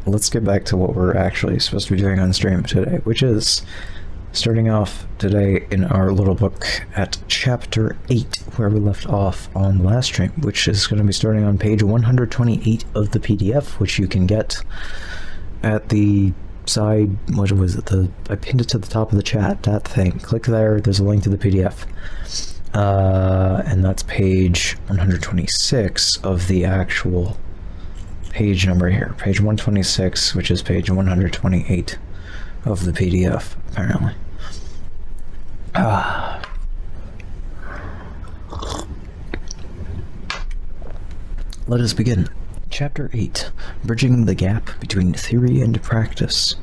let's get back to what we're actually supposed to be doing on stream today, which is starting off today in our little book at chapter 8, where we left off on last stream, which is going to be starting on page 128 of the PDF, which you can get at the side, what was it, I pinned it to the top of the chat, that thing. Click there, there's a link to the PDF. And that's page 126 of the actual page number here. Page 126, which is page 128 of the PDF, apparently. Let us begin. Chapter 8. Bridging the Gap Between Theory and Practice.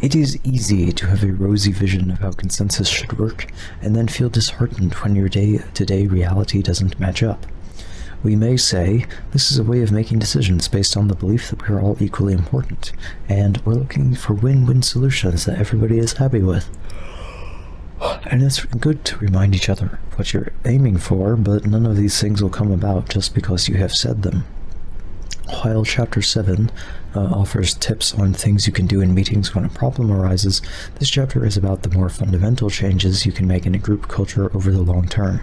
It is easy to have a rosy vision of how consensus should work, and then feel disheartened when your day-to-day reality doesn't match up. We may say, this is a way of making decisions based on the belief that we're all equally important, and we're looking for win-win solutions that everybody is happy with. And it's good to remind each other what you're aiming for, but none of these things will come about just because you have said them. While Chapter 7 offers tips on things you can do in meetings when a problem arises, this chapter is about the more fundamental changes you can make in a group culture over the long term.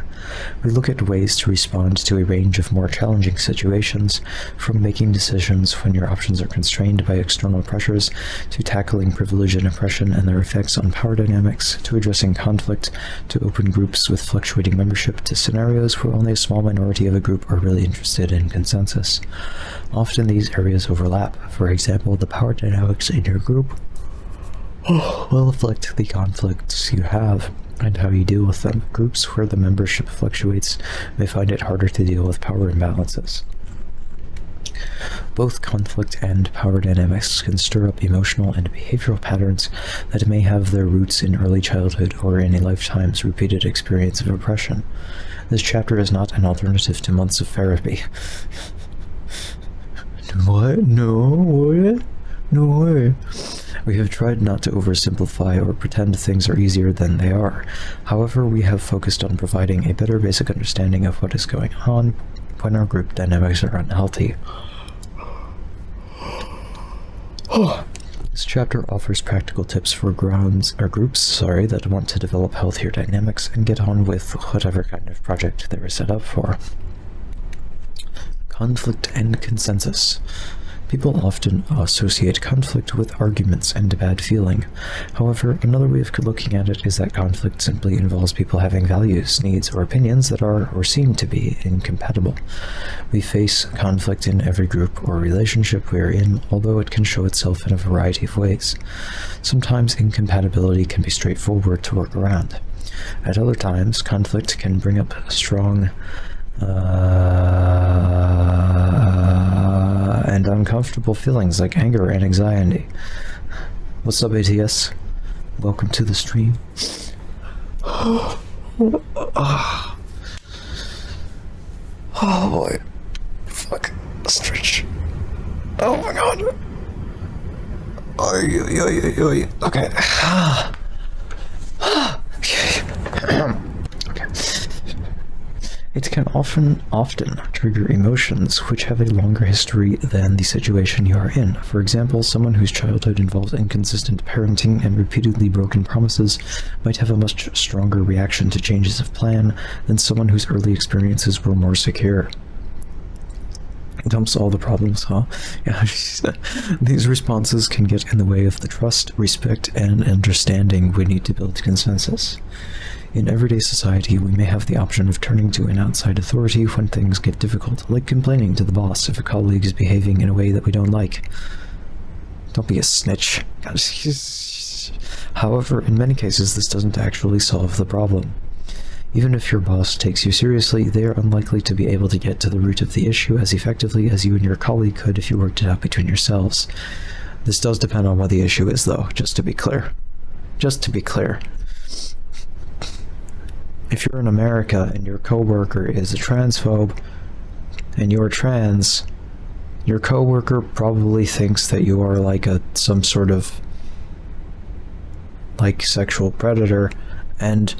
We look at ways to respond to a range of more challenging situations, from making decisions when your options are constrained by external pressures, to tackling privilege and oppression and their effects on power dynamics, to addressing conflict, to open groups with fluctuating membership, to scenarios where only a small minority of a group are really interested in consensus. Often these areas overlap. For example, the power dynamics in your group will affect the conflicts you have and how you deal with them. Groups where the membership fluctuates may find it harder to deal with power imbalances. Both conflict and power dynamics can stir up emotional and behavioral patterns that may have their roots in early childhood or in a lifetime's repeated experience of oppression. This chapter is not an alternative to months of therapy. What? No, what? No way. We have tried not to oversimplify or pretend things are easier than they are. However, we have focused on providing a better basic understanding of what is going on when our group dynamics are unhealthy. This chapter offers practical tips for groups that want to develop healthier dynamics and get on with whatever kind of project they were set up for. Conflict and consensus. People often associate conflict with arguments and bad feeling. However, another way of looking at it is that conflict simply involves people having values, needs, or opinions that are, or seem to be, incompatible. We face conflict in every group or relationship we are in, although it can show itself in a variety of ways. Sometimes incompatibility can be straightforward to work around. At other times, conflict can bring up strong and uncomfortable feelings like anger and anxiety. What's up, ATS? Welcome to the stream. Oh boy. Fuck. Stretch. Oh my god. Okay. Okay. It can often trigger emotions which have a longer history than the situation you are in. For example, someone whose childhood involves inconsistent parenting and repeatedly broken promises might have a much stronger reaction to changes of plan than someone whose early experiences were more secure. Dumps all the problems, huh? Yeah. These responses can get in the way of the trust, respect, and understanding we need to build consensus. In everyday society, we may have the option of turning to an outside authority when things get difficult, like complaining to the boss if a colleague is behaving in a way that we don't like. Don't be a snitch. However, in many cases, this doesn't actually solve the problem. Even if your boss takes you seriously, they are unlikely to be able to get to the root of the issue as effectively as you and your colleague could if you worked it out between yourselves. This does depend on what the issue is, though, just to be clear. Just to be clear. If you're in America and your coworker is a transphobe and you're trans, your coworker probably thinks that you are like some sort of like sexual predator, and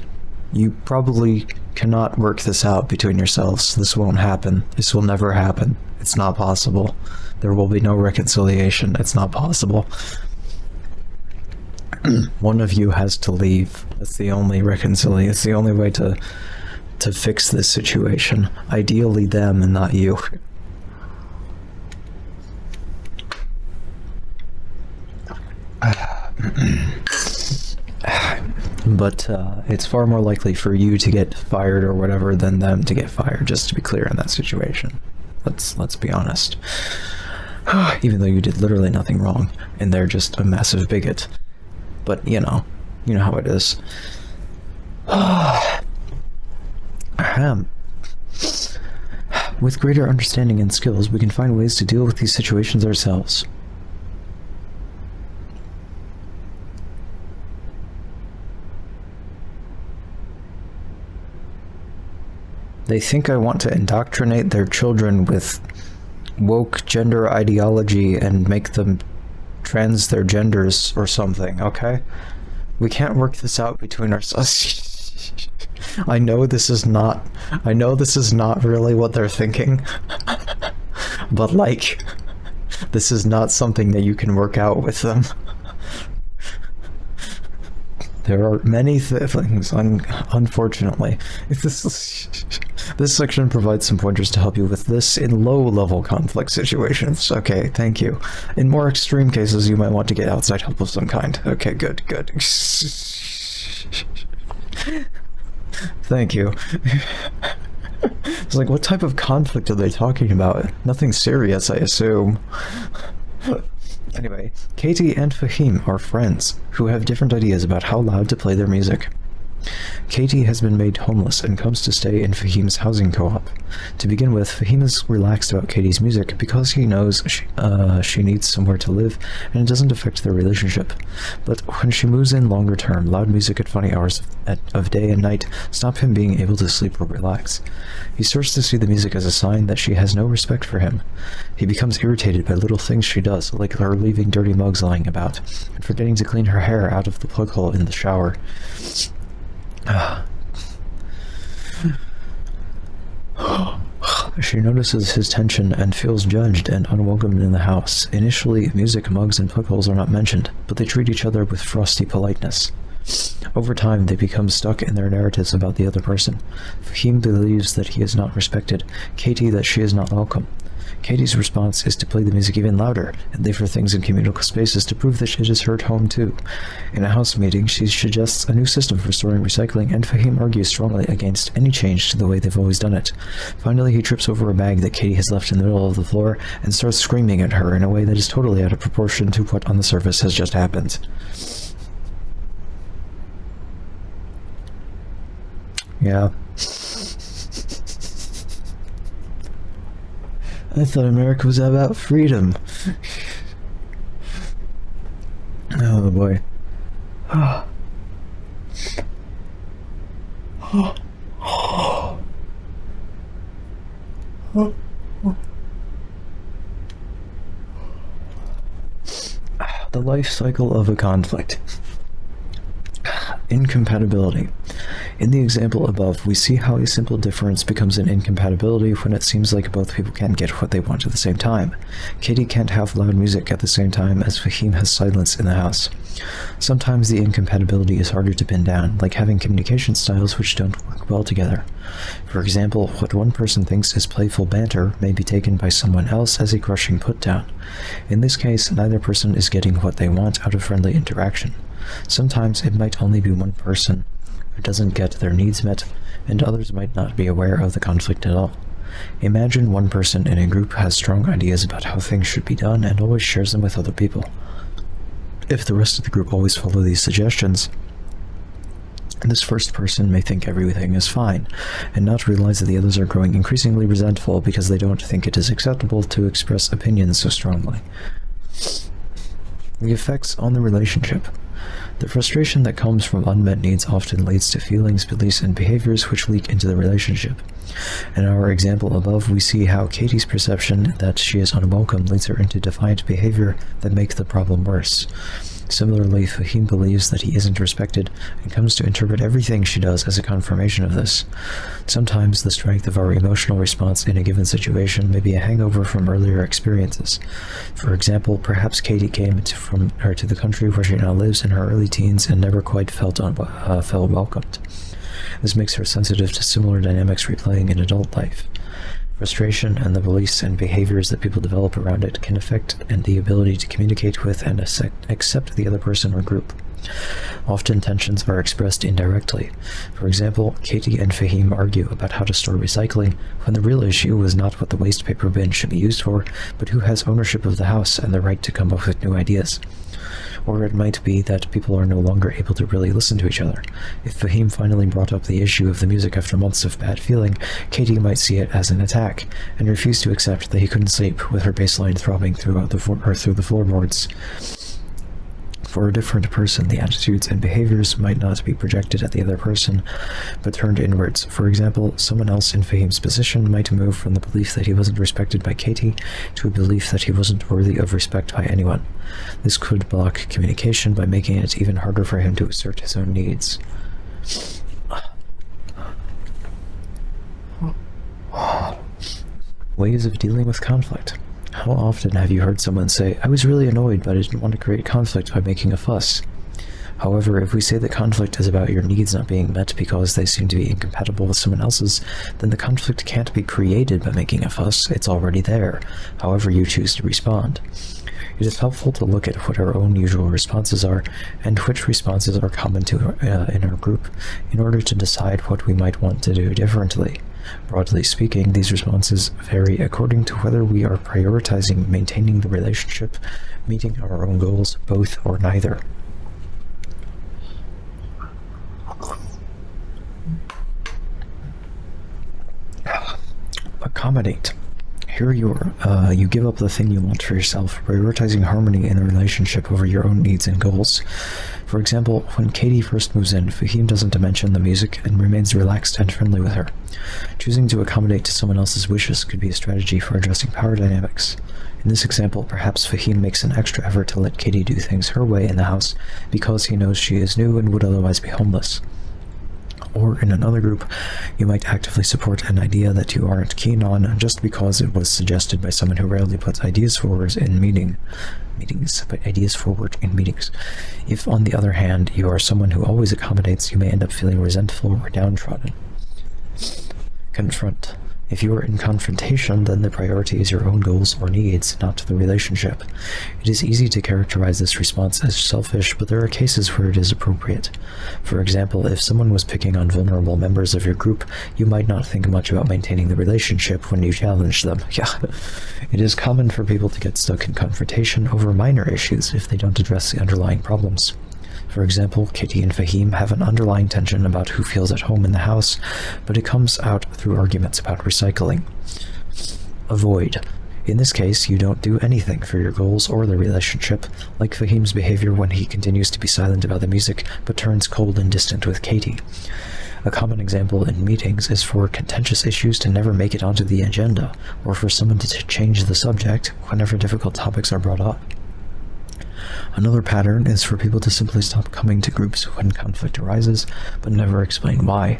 you probably cannot work this out between yourselves. This won't happen. This will never happen. It's not possible. There will be no reconciliation. It's not possible. One of you has to leave. That's the only reconciliation. It's the only way to fix this situation. Ideally them and not you. But it's far more likely for you to get fired or whatever than them to get fired, just to be clear in that situation. Let's be honest. Even though you did literally nothing wrong and they're just a massive bigot. But you know how it is. With greater understanding and skills, we can find ways to deal with these situations ourselves. They think I want to indoctrinate their children with woke gender ideology and make them trans their genders or something, okay? We can't work this out between ourselves. I know this is not really what they're thinking. But like, this is not something that you can work out with them. There are many things, unfortunately. This section provides some pointers to help you with this in low-level conflict situations. Okay, thank you. In more extreme cases, you might want to get outside help of some kind. Okay, good. Thank you. It's like, what type of conflict are they talking about? Nothing serious, I assume. Anyway, Katie and Fahim are friends who have different ideas about how loud to play their music. Katie has been made homeless and comes to stay in Fahim's housing co-op. To begin with, Fahim is relaxed about Katie's music because he knows she needs somewhere to live and it doesn't affect their relationship. But when she moves in longer term, loud music at funny hours of day and night stop him being able to sleep or relax. He starts to see the music as a sign that she has no respect for him. He becomes irritated by little things she does, like her leaving dirty mugs lying about, and forgetting to clean her hair out of the plug hole in the shower. She notices his tension and feels judged and unwelcomed in the house. Initially, music, mugs, and plug holes are not mentioned, but they treat each other with frosty politeness. Over time, they become stuck in their narratives about the other person. Fahim believes that he is not respected, Katie that she is not welcome. Katie's response is to play the music even louder and leave her things in communal spaces to prove that it is her home too. In a house meeting, she suggests a new system for storing recycling, and Fahim argues strongly against any change to the way they've always done it. Finally, he trips over a bag that Katie has left in the middle of the floor and starts screaming at her in a way that is totally out of proportion to what on the surface has just happened. Yeah. I thought America was about freedom. Oh boy. The life cycle of a conflict. Incompatibility. In the example above, we see how a simple difference becomes an incompatibility when it seems like both people can't get what they want at the same time. Katie can't have loud music at the same time as Fahim has silence in the house. Sometimes the incompatibility is harder to pin down, like having communication styles which don't work well together. For example, what one person thinks is playful banter may be taken by someone else as a crushing put-down. In this case, neither person is getting what they want out of friendly interaction. Sometimes it might only be one person who doesn't get their needs met, and others might not be aware of the conflict at all. Imagine one person in a group has strong ideas about how things should be done and always shares them with other people. If the rest of the group always follow these suggestions, this first person may think everything is fine, and not realize that the others are growing increasingly resentful because they don't think it is acceptable to express opinions so strongly. The effects on the relationship. The frustration that comes from unmet needs often leads to feelings, beliefs, and behaviors which leak into the relationship. In our example above, we see how Katie's perception that she is unwelcome leads her into defiant behavior that makes the problem worse. Similarly, Fahim believes that he isn't respected and comes to interpret everything she does as a confirmation of this. Sometimes the strength of our emotional response in a given situation may be a hangover from earlier experiences. For example, perhaps Katie came from the country where she now lives in her early teens and never quite felt welcomed. This makes her sensitive to similar dynamics replaying in adult life. Frustration and the beliefs and behaviors that people develop around it can affect the ability to communicate with and accept the other person or group. Often tensions are expressed indirectly. For example, Katie and Fahim argue about how to store recycling, when the real issue was not what the waste paper bin should be used for, but who has ownership of the house and the right to come up with new ideas. Or it might be that people are no longer able to really listen to each other. If Fahim finally brought up the issue of the music after months of bad feeling, Katie might see it as an attack, and refuse to accept that he couldn't sleep with her bassline throbbing through the floorboards. For a different person, the attitudes and behaviors might not be projected at the other person, but turned inwards. For example, someone else in Fahim's position might move from the belief that he wasn't respected by Katie to a belief that he wasn't worthy of respect by anyone. This could block communication by making it even harder for him to assert his own needs. Ways of dealing with conflict. How often have you heard someone say, "I was really annoyed, but I didn't want to create conflict by making a fuss"? However, if we say that conflict is about your needs not being met because they seem to be incompatible with someone else's, then the conflict can't be created by making a fuss. It's already there, however you choose to respond. It is helpful to look at what our own usual responses are, and which responses are common to in our group, in order to decide what we might want to do differently. Broadly speaking, these responses vary according to whether we are prioritizing maintaining the relationship, meeting our own goals, both or neither. Accommodate. Here you give up the thing you want for yourself, prioritizing harmony in the relationship over your own needs and goals. For example, when Katie first moves in, Fahim doesn't mention the music and remains relaxed and friendly with her. Choosing to accommodate to someone else's wishes could be a strategy for addressing power dynamics. In this example, perhaps Fahim makes an extra effort to let Katie do things her way in the house because he knows she is new and would otherwise be homeless. Or in another group, you might actively support an idea that you aren't keen on just because it was suggested by someone who rarely puts ideas forward in meetings. If, on the other hand, you are someone who always accommodates, you may end up feeling resentful or downtrodden. Confront. If you are in confrontation, then the priority is your own goals or needs, not the relationship. It is easy to characterize this response as selfish, but there are cases where it is appropriate. For example, if someone was picking on vulnerable members of your group, you might not think much about maintaining the relationship when you challenge them. It is common for people to get stuck in confrontation over minor issues if they don't address the underlying problems. For example, Katie and Fahim have an underlying tension about who feels at home in the house, but it comes out through arguments about recycling. Avoid. In this case, you don't do anything for your goals or the relationship, like Fahim's behavior when he continues to be silent about the music, but turns cold and distant with Katie. A common example in meetings is for contentious issues to never make it onto the agenda, or for someone to change the subject whenever difficult topics are brought up. Another pattern is for people to simply stop coming to groups when conflict arises, but never explain why.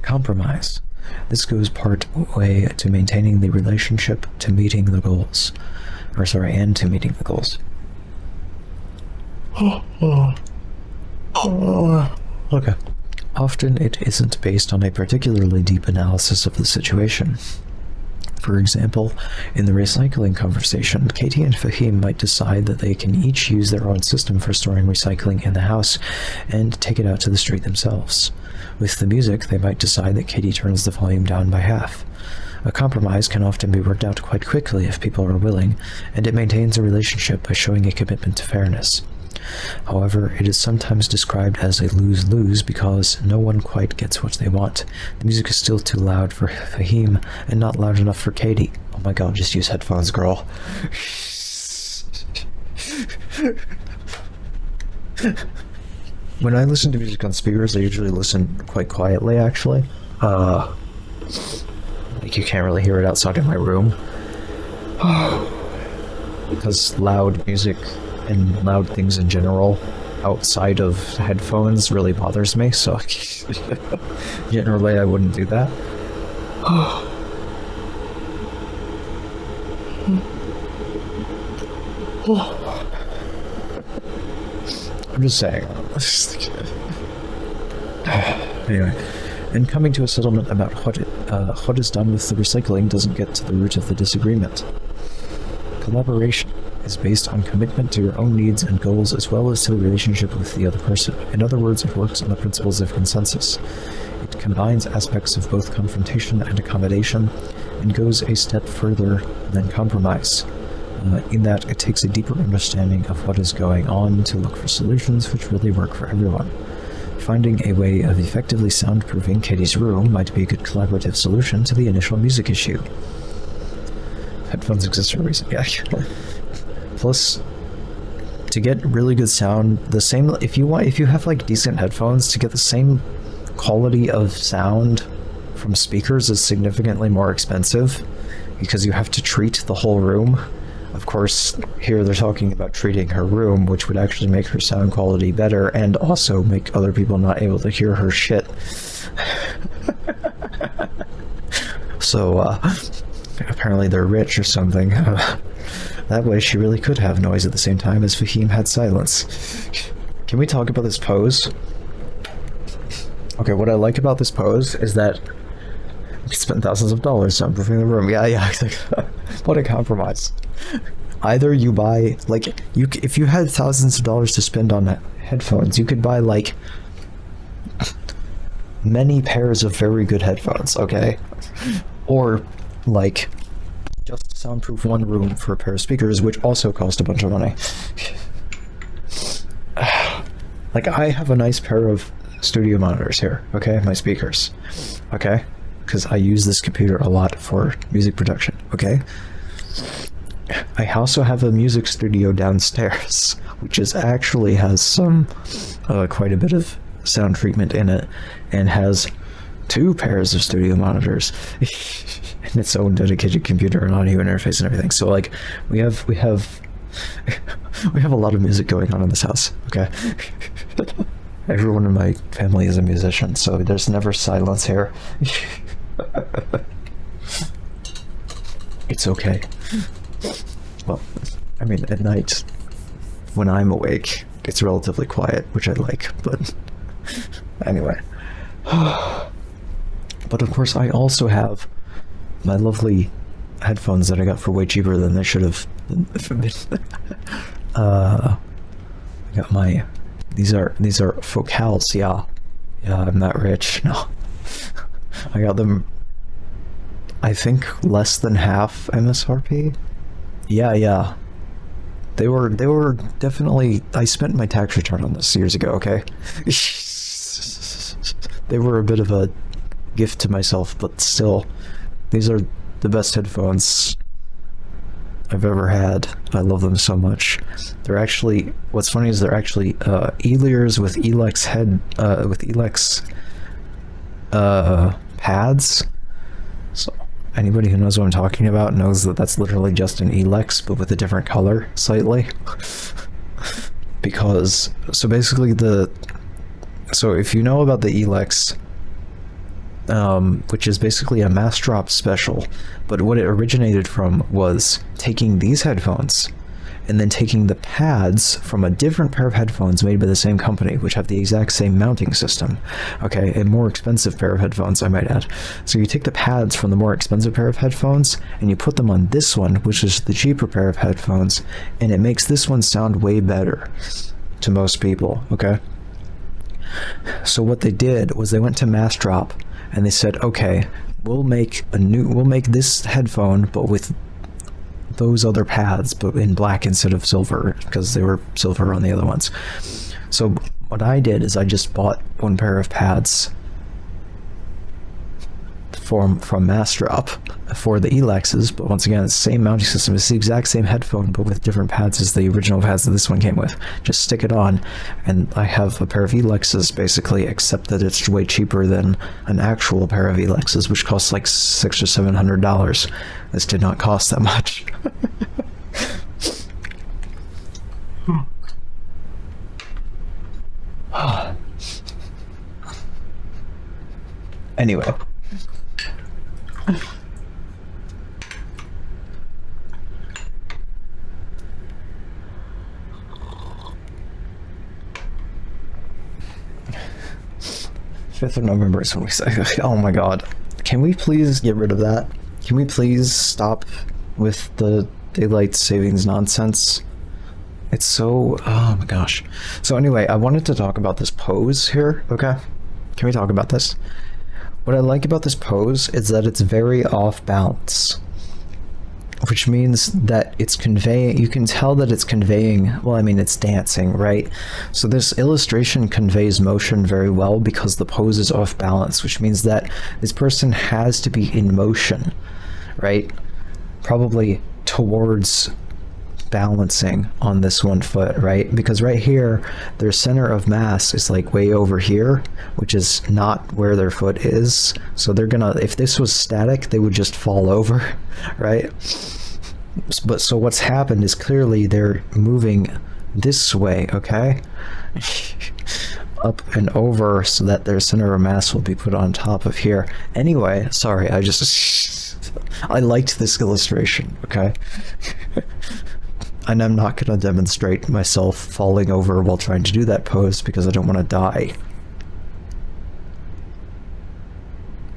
Compromise. This goes part way to maintaining the relationship to meeting the goals. And to meeting the goals. Okay. Often it isn't based on a particularly deep analysis of the situation. For example, in the recycling conversation, Katie and Fahim might decide that they can each use their own system for storing recycling in the house and take it out to the street themselves. With the music, they might decide that Katie turns the volume down by half. A compromise can often be worked out quite quickly if people are willing, and it maintains a relationship by showing a commitment to fairness. However, it is sometimes described as a lose-lose because no one quite gets what they want. The music is still too loud for Fahim and not loud enough for Katie. Oh my god, just use headphones, girl. When I listen to music on speakers, I usually listen quite quietly, actually. Like, you can't really hear it outside of my room. Because loud music and loud things in general outside of headphones really bothers me, so generally I wouldn't do that. I'm just saying. Anyway, and coming to a settlement about what is done with the recycling doesn't get to the root of the disagreement. Collaboration is based on commitment to your own needs and goals as well as to the relationship with the other person. In other words, it works on the principles of consensus. It combines aspects of both confrontation and accommodation and goes a step further than compromise. In that it takes a deeper understanding of what is going on to look for solutions which really work for everyone. Finding a way of effectively soundproofing Katie's room might be a good collaborative solution to the initial music issue. Headphones exist for a reason, yeah. Plus, to get really good sound, if you have like decent headphones, to get the same quality of sound from speakers is significantly more expensive because you have to treat the whole room. Of course, here they're talking about treating her room, which would actually make her sound quality better and also make other people not able to hear her shit. So, apparently they're rich or something. That way she really could have noise at the same time as Fahim had silence. Can we talk about this pose? Okay, what I like about this pose is that we spent thousands of dollars soundproofing the room. Yeah, what a compromise. Either you buy, like, if you had thousands of dollars to spend on headphones, you could buy, like, many pairs of very good headphones, okay? Or, like, just soundproof one room for a pair of speakers, which also cost a bunch of money. Like, I have a nice pair of studio monitors here, okay? My speakers, okay? Because I use this computer a lot for music production, okay? I also have a music studio downstairs, which actually has some, quite a bit of sound treatment in it, and has 2 pairs of studio monitors, and its own dedicated computer and audio interface and everything. So, like, we have a lot of music going on in this house, okay? Everyone in my family is a musician, so there's never silence here. It's okay. Well, I mean, at night, when I'm awake, it's relatively quiet, which I like, but anyway. But of course, I also have my lovely headphones that I got for way cheaper than they should have been. I got my, these are Focals, yeah. Yeah, I'm not rich, no. I got them, I think, less than half MSRP. Yeah. They were definitely, I spent my tax return on this years ago, okay? They were a bit of a gift to myself, but still, these are the best headphones I've ever had. I love them so much. They're actually, what's funny is they're actually E-Lears with Elex pads. So anybody who knows what I'm talking about knows that that's literally just an Elex, but with a different color slightly. Because, so basically so if you know about the Elex, which is basically a mass drop special, but what it originated from was taking these headphones and then taking the pads from a different pair of headphones made by the same company, which have the exact same mounting system. Okay, a more expensive pair of headphones, I might add. So you take the pads from the more expensive pair of headphones and you put them on this one, which is the cheaper pair of headphones, and it makes this one sound way better to most people, okay? So what they did was they went to mass drop and they said, okay, we'll make this headphone, but with those other pads, but in black instead of silver, because they were silver on the other ones. So what I did is I just bought one pair of pads from Mastrop for the Elexes, but once again, it's the same mounting system. It's the exact same headphone, but with different pads as the original pads that this one came with. Just stick it on, and I have a pair of Elexes, basically, except that it's way cheaper than an actual pair of Elexes, which costs like $600 or $700. This did not cost that much. Anyway. Fifth of November is when we say, oh my god. Can we please get rid of that? Can we please stop with the daylight savings nonsense? It's so, oh my gosh. So anyway, I wanted to talk about this pose here, okay? Can we talk about this? What I like about this pose is that it's very off balance, which means that it's conveying, you can tell that it's conveying, well, I mean, it's dancing, right? So this illustration conveys motion very well because the pose is off balance, which means that this person has to be in motion, right? Probably towards balancing on this one foot, right? Because right here, their center of mass is like way over here, which is not where their foot is. So they're gonna, if this was static, they would just fall over, right? But so what's happened is clearly they're moving this way, okay? Up and over so that their center of mass will be put on top of here. Anyway, sorry, I liked this illustration, okay? And I'm not going to demonstrate myself falling over while trying to do that pose because I don't want to die.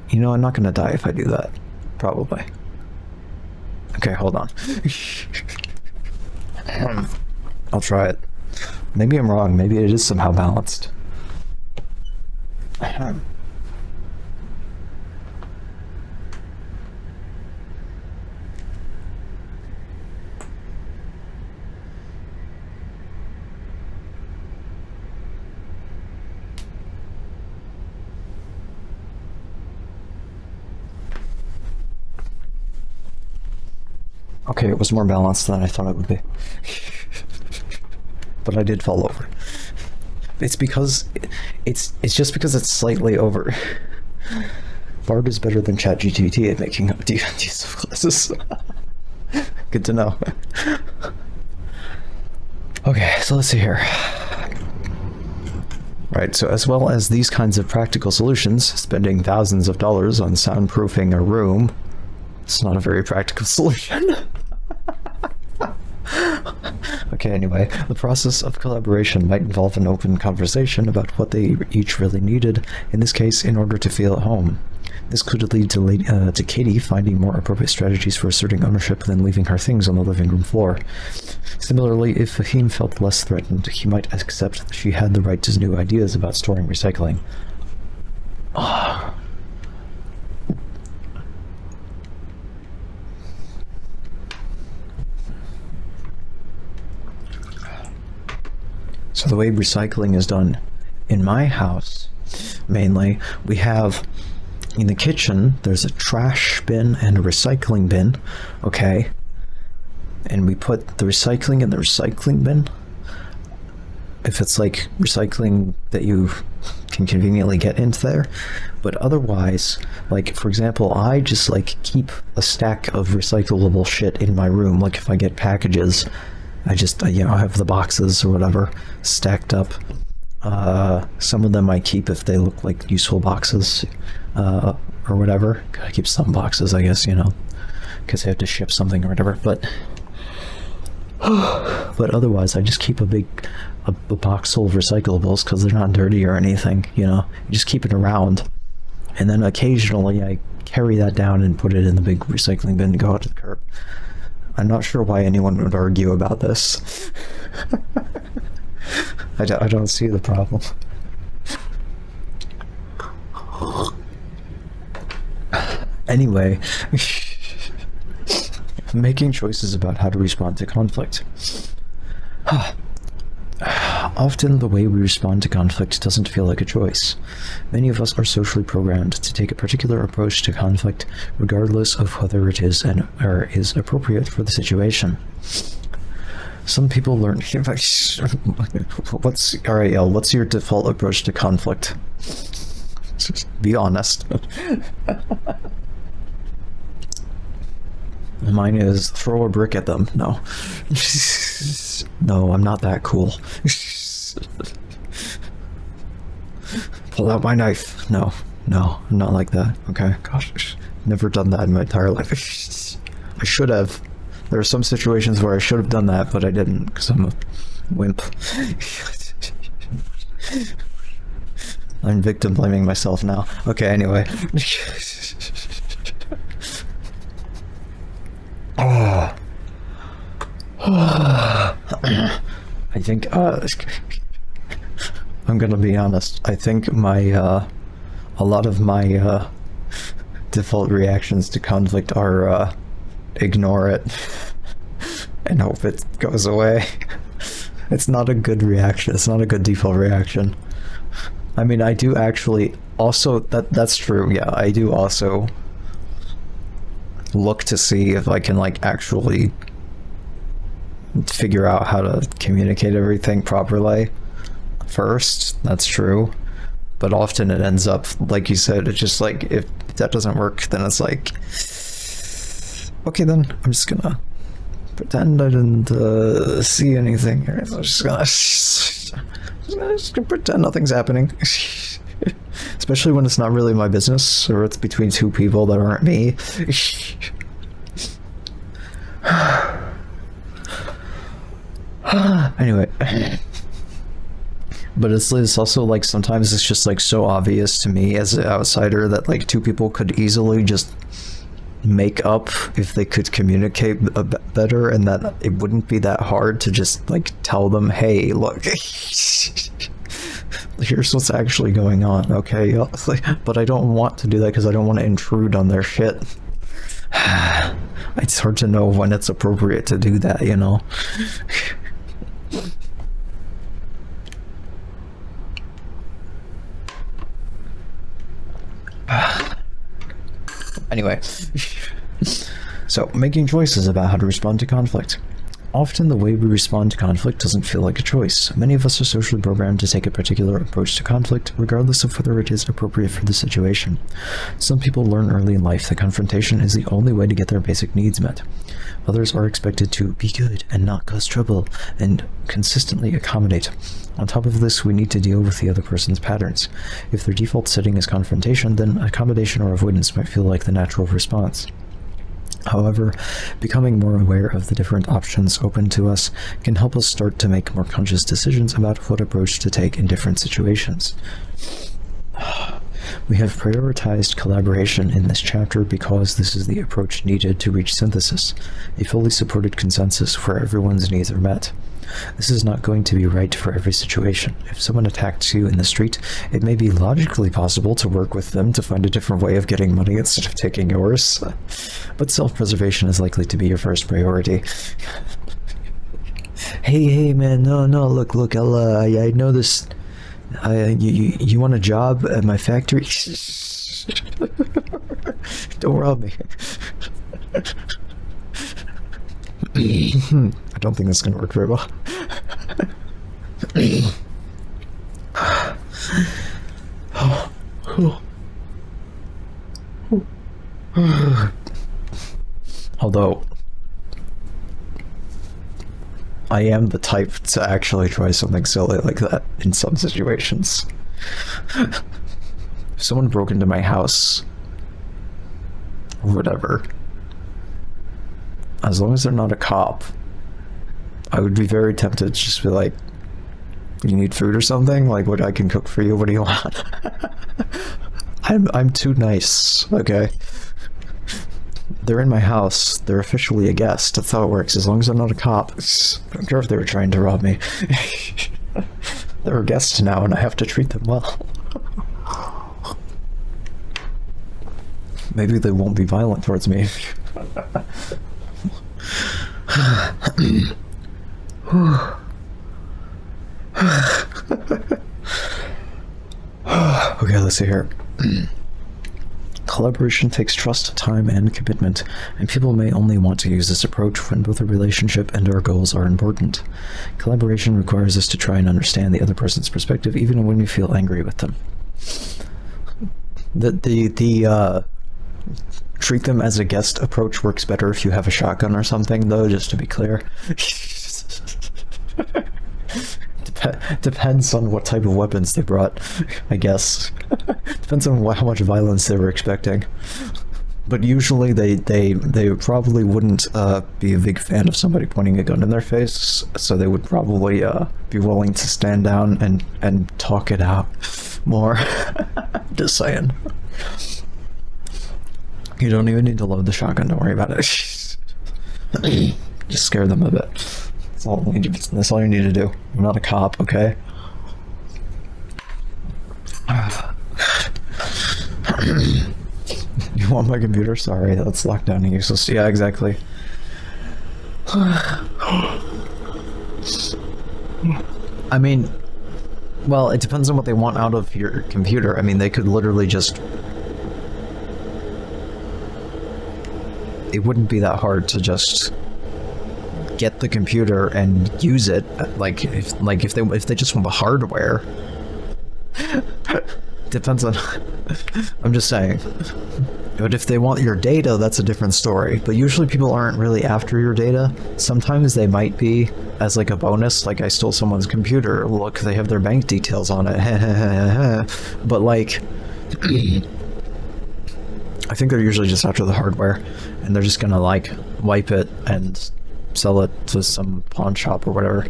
You know, I'm not going to die if I do that. Probably. Okay, hold on. I'll try it. Maybe I'm wrong. Maybe it is somehow balanced. Okay, it was more balanced than I thought it would be. But I did fall over. It's because it's just because it's slightly over. Bard is better than ChatGPT at making up D&D classes. Good to know. Okay, so let's see here. Right, so as well as these kinds of practical solutions, spending thousands of dollars on soundproofing a room, it's not a very practical solution. Okay, anyway, the process of collaboration might involve an open conversation about what they each really needed, in this case, in order to feel at home. This could lead to Katie finding more appropriate strategies for asserting ownership than leaving her things on the living room floor. Similarly, if Fahim felt less threatened, he might accept that she had the right to new ideas about storing recycling. So the way recycling is done in my house, mainly, we have in the kitchen, there's a trash bin and a recycling bin, okay? And we put the recycling in the recycling bin. If it's like recycling that you can conveniently get into there. But otherwise, like, for example, I just like keep a stack of recyclable shit in my room. Like if I get packages, I just, you know, have the boxes or whatever stacked up. Some of them I keep if they look like useful boxes, or whatever. Gotta keep some boxes, I guess, you know, because I have to ship something or whatever. But otherwise, I just keep a box full of recyclables because they're not dirty or anything, you know. You just keep it around, and then occasionally I carry that down and put it in the big recycling bin and go out to the curb. I'm not sure why anyone would argue about this. I don't see the problem. Anyway, making choices about how to respond to conflict. Often, the way we respond to conflict doesn't feel like a choice. Many of us are socially programmed to take a particular approach to conflict, regardless of whether it is or is appropriate for the situation. Some people learn. What's your default approach to conflict? Be honest. Mine is throw a brick at them. No. No, I'm not that cool. Pull out my knife. No, I'm not like that. Okay, gosh, never done that in my entire life. I should have. There are some situations where I should have done that, but I didn't because I'm a wimp. I'm victim blaming myself now. Okay, anyway. I think I'm gonna be honest. I think a lot of my default reactions to conflict are ignore it and hope it goes away. It's not a good reaction. It's not a good default reaction. I mean, I do actually also that's true. Yeah, I do also look to see if I can like actually figure out how to communicate everything properly first. That's true, but often it ends up like you said, it's just like if that doesn't work, then it's like, okay, then I'm just gonna pretend I didn't see anything here. So I'm just gonna pretend nothing's happening. Especially when it's not really my business, or it's between two people that aren't me. Anyway. But it's also like sometimes it's just like so obvious to me as an outsider that like two people could easily just make up if they could communicate a bit better, and that it wouldn't be that hard to just like tell them, hey, look, here's what's actually going on, okay? But I don't want to do that because I don't want to intrude on their shit. It's hard to know when it's appropriate to do that, you know? Anyway, so making choices about how to respond to conflict. Often the way we respond to conflict doesn't feel like a choice. Many of us are socially programmed to take a particular approach to conflict, regardless of whether it is appropriate for the situation. Some people learn early in life that confrontation is the only way to get their basic needs met. Others are expected to be good and not cause trouble and consistently accommodate. On top of this, we need to deal with the other person's patterns. If their default setting is confrontation, then accommodation or avoidance might feel like the natural response. However, becoming more aware of the different options open to us can help us start to make more conscious decisions about what approach to take in different situations. We have prioritized collaboration in this chapter because this is the approach needed to reach synthesis, a fully supported consensus where everyone's needs are met. This is not going to be right for every situation. If someone attacks you in the street, it may be logically possible to work with them to find a different way of getting money instead of taking yours. But self-preservation is likely to be your first priority. Hey man, no, look, I know this. You want a job at my factory? Don't rob me. I don't think that's gonna work very well. Although I am the type to actually try something silly like that in some situations. If someone broke into my house or whatever, as long as they're not a cop, I would be very tempted to just be like, you need food or something? Like, what, I can cook for you? What do you want? I'm too nice, okay? They're in my house. They're officially a guest. That's how it works. As long as I'm not a cop. I don't care if they were trying to rob me. They're a guest now, and I have to treat them well. Maybe they won't be violent towards me. let's see here. Collaboration takes trust, time, and commitment, and people may only want to use this approach when both a relationship and our goals are important. Collaboration requires us to try and understand the other person's perspective, even when we feel angry with them. The treat them as a guest approach works better if you have a shotgun or something, though, just to be clear. Depends on what type of weapons they brought, I guess. Depends on how much violence they were expecting. But usually they probably wouldn't be a big fan of somebody pointing a gun in their face, so they would probably be willing to stand down and talk it out more. Just saying. You don't even need to load the shotgun, don't worry about it. Just scare them a bit. That's all you need to do. I'm not a cop, okay? You want my computer? Sorry, that's locked down and useless. Yeah, exactly. I mean, well, it depends on what they want out of your computer. I mean, they could literally just... It wouldn't be that hard to just get the computer and use it. If they just want the hardware. Depends on... I'm just saying. But if they want your data, that's a different story. But usually people aren't really after your data. Sometimes they might be as like a bonus, like I stole someone's computer. Look, they have their bank details on it. But like... I think they're usually just after the hardware, and they're just gonna like wipe it and sell it to some pawn shop or whatever.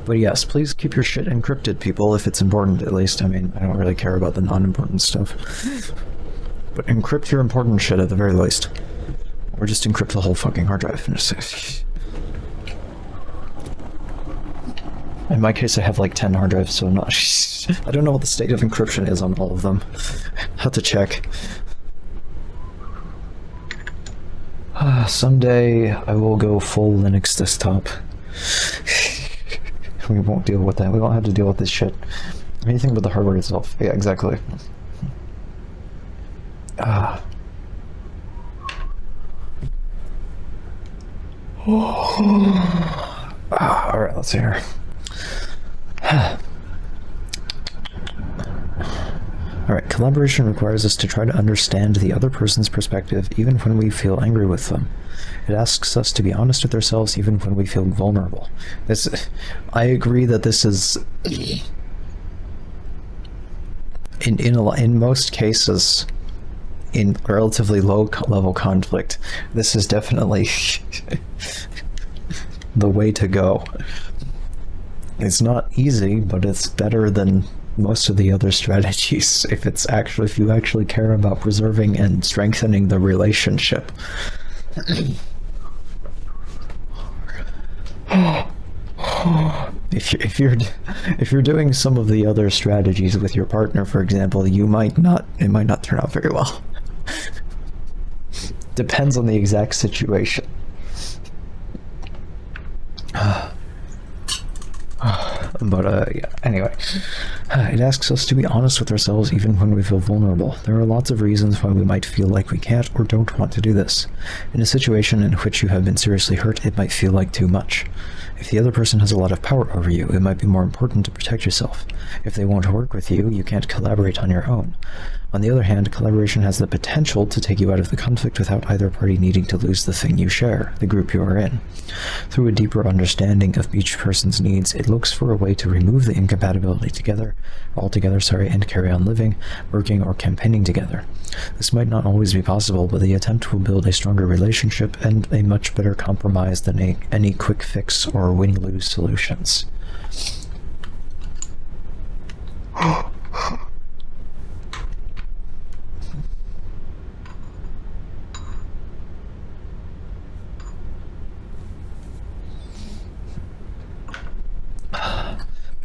But yes, please keep your shit encrypted, people, if it's important, at least. I mean, I don't really care about the non-important stuff. But encrypt your important shit at the very least. Or just encrypt the whole fucking hard drive. In my case, I have like 10 hard drives, so I'm not... I don't know what the state of encryption is on all of them. Have to check. Someday I will go full Linux desktop. We won't deal with that. We won't have to deal with this shit. Anything but the hardware itself. Yeah, exactly. Alright, let's see here. Alright, collaboration requires us to try to understand the other person's perspective even when we feel angry with them. It asks us to be honest with ourselves even when we feel vulnerable. I agree that this is... In most cases, in relatively low-level conflict, this is definitely the way to go. It's not easy, but it's better than most of the other strategies if you actually care about preserving and strengthening the relationship. If you're doing some of the other strategies with your partner, for example, it might not turn out very well. Depends on the exact situation. But yeah, anyway. It asks us to be honest with ourselves even when we feel vulnerable. There are lots of reasons why we might feel like we can't or don't want to do this. In a situation in which you have been seriously hurt, it might feel like too much. If the other person has a lot of power over you, it might be more important to protect yourself. If they won't work with you, you can't collaborate on your own. On the other hand, collaboration has the potential to take you out of the conflict without either party needing to lose the thing you share, the group you are in. Through a deeper understanding of each person's needs, it looks for a way to remove the incompatibility altogether, and carry on living, working, or campaigning together. This might not always be possible, but the attempt will build a stronger relationship and a much better compromise than any quick fix or win-lose solutions.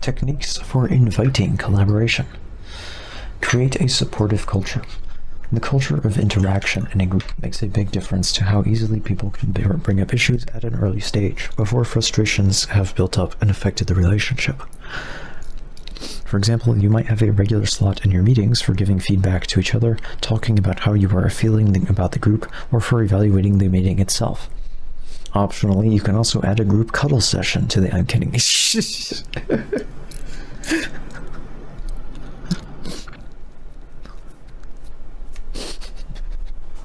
Techniques for inviting collaboration. Create a supportive culture. The culture of interaction in a group makes a big difference to how easily people can bring up issues at an early stage, before frustrations have built up and affected the relationship. For example, you might have a regular slot in your meetings for giving feedback to each other, talking about how you are feeling about the group, or for evaluating the meeting itself. Optionally, you can also add a group cuddle session to the— I'm kidding.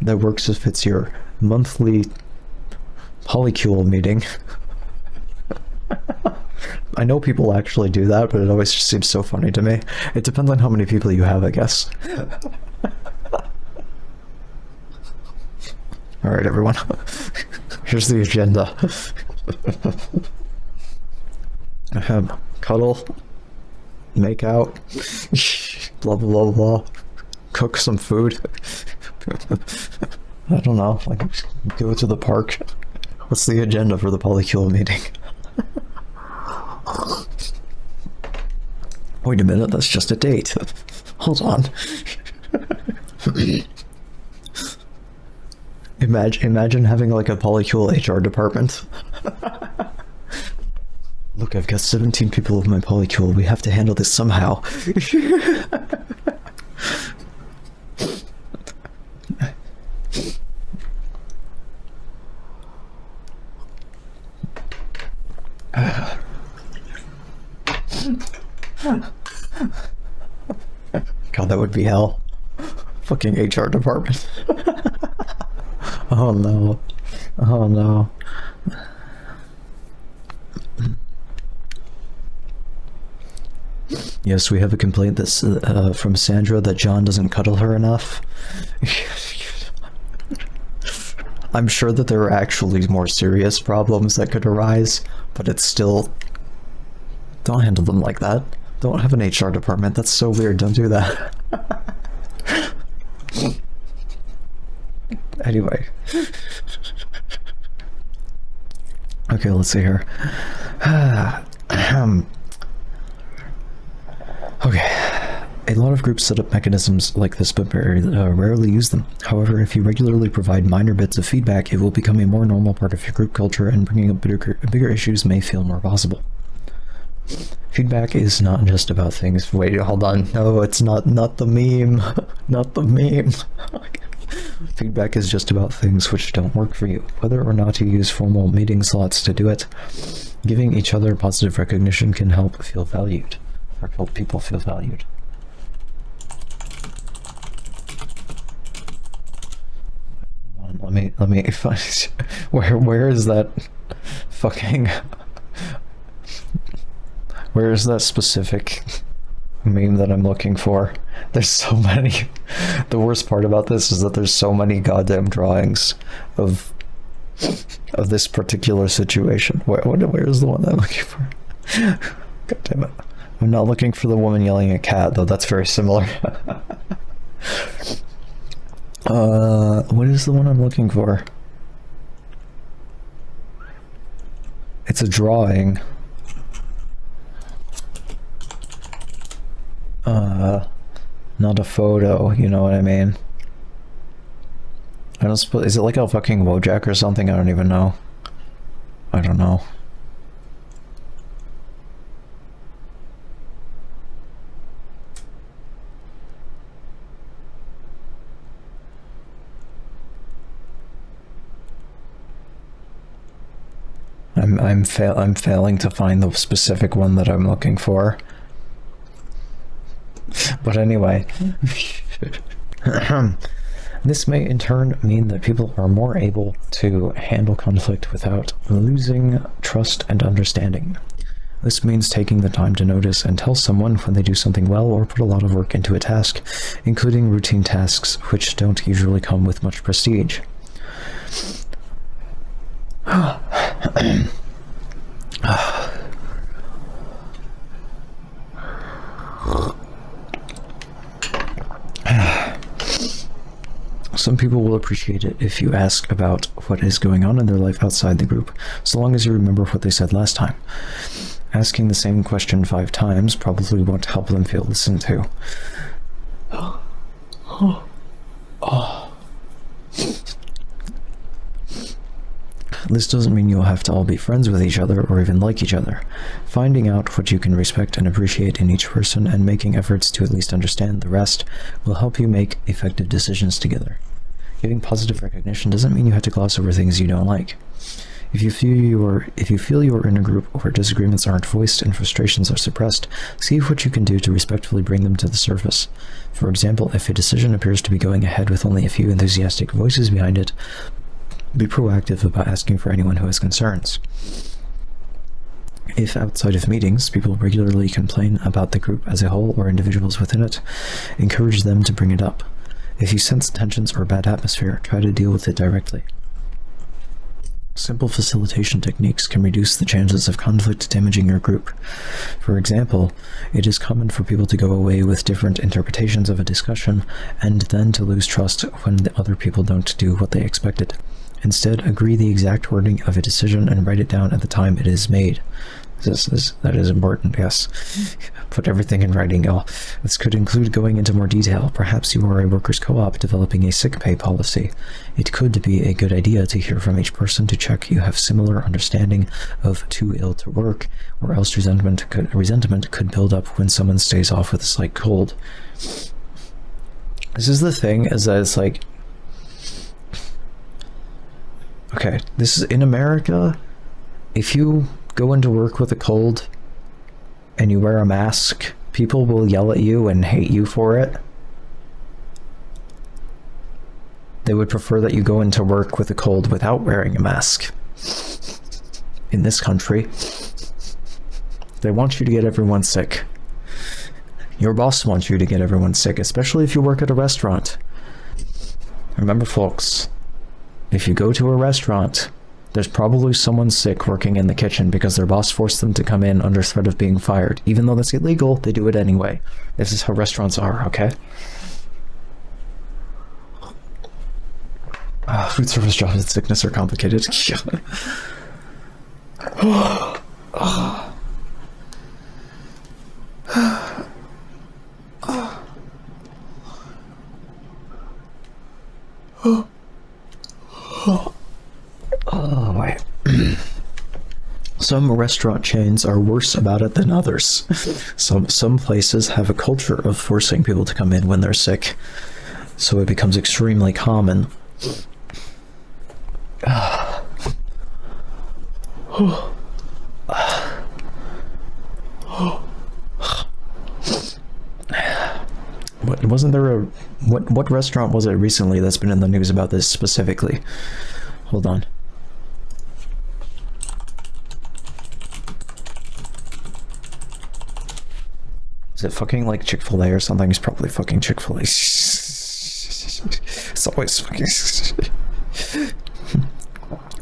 That works if it's your monthly polycule meeting. I know people actually do that, but it always just seems so funny to me. It depends on how many people you have, I guess. Alright, everyone. Here's the agenda. Cuddle, make out, blah blah blah blah, cook some food. I don't know, like go to the park. What's the agenda for the polycule meeting? Wait a minute, that's just a date. Hold on. Imagine having like a polycule HR department. Look, I've got 17 people of my polycule. We have to handle this somehow. God, that would be hell. Fucking HR department. Oh no. Oh no. Yes, we have a complaint that's from Sandra that John doesn't cuddle her enough. I'm sure that there are actually more serious problems that could arise, but it's still... Don't handle them like that. Don't have an HR department. That's so weird. Don't do that. Anyway. Okay, let's see here. Okay. A lot of groups set up mechanisms like this, but rarely use them. However, if you regularly provide minor bits of feedback, it will become a more normal part of your group culture, and bringing up bigger issues may feel more possible. Feedback is not just about things— wait, hold on. No, it's not the meme. Not the meme. Feedback is just about things which don't work for you, whether or not you use formal meeting slots to do it. Giving each other positive recognition can help feel valued, or help people feel valued. Let me find where is that fucking where is that specific meme that I'm looking for? There's so many. The worst part about this is that there's so many goddamn drawings of this particular situation. Where is the one that I'm looking for? God damn it. I'm not looking for the woman yelling at cat, though. That's very similar. What is the one I'm looking for? It's a drawing. Not a photo, you know what I mean? I don't suppose— is it like a fucking Wojak or something? I don't even know. I don't know. I'm failing to find the specific one that I'm looking for. But anyway, this may in turn mean that people are more able to handle conflict without losing trust and understanding. This means taking the time to notice and tell someone when they do something well or put a lot of work into a task, including routine tasks which don't usually come with much prestige. Some people will appreciate it if you ask about what is going on in their life outside the group, so long as you remember what they said last time. Asking the same question 5 times probably won't help them feel listened to. This doesn't mean you'll have to all be friends with each other or even like each other. Finding out what you can respect and appreciate in each person and making efforts to at least understand the rest will help you make effective decisions together. Giving positive recognition doesn't mean you have to gloss over things you don't like. If you feel you are in a group where disagreements aren't voiced and frustrations are suppressed, see what you can do to respectfully bring them to the surface. For example, if a decision appears to be going ahead with only a few enthusiastic voices behind it, be proactive about asking for anyone who has concerns. If outside of meetings, people regularly complain about the group as a whole or individuals within it, encourage them to bring it up. If you sense tensions or bad atmosphere, try to deal with it directly. Simple facilitation techniques can reduce the chances of conflict damaging your group. For example, it is common for people to go away with different interpretations of a discussion and then to lose trust when the other people don't do what they expected. Instead, agree the exact wording of a decision and write it down at the time it is made. That is important, yes. Put everything in writing, y'all. This could include going into more detail. Perhaps you are a workers' co-op developing a sick pay policy. It could be a good idea to hear from each person to check you have similar understanding of too ill to work, or else resentment could build up when someone stays off with a slight cold. This is the thing, is that it's like... Okay, this is in America. If you go into work with a cold and you wear a mask, people will yell at you and hate you for it. They would prefer that you go into work with a cold without wearing a mask. In this country, they want you to get everyone sick. Your boss wants you to get everyone sick, especially if you work at a restaurant. Remember, folks, if you go to a restaurant, there's probably someone sick working in the kitchen because their boss forced them to come in under threat of being fired. Even though that's illegal, they do it anyway. This is how restaurants are, okay? Food service jobs and sickness are complicated. Oh my. Some restaurant chains are worse about it than others. Some places have a culture of forcing people to come in when they're sick, so it becomes extremely common. Wasn't there a what restaurant was it recently that's been in the news about this specifically? Hold on. Is it fucking like Chick-fil-A or something? It's probably fucking Chick-fil-A. It's always fucking...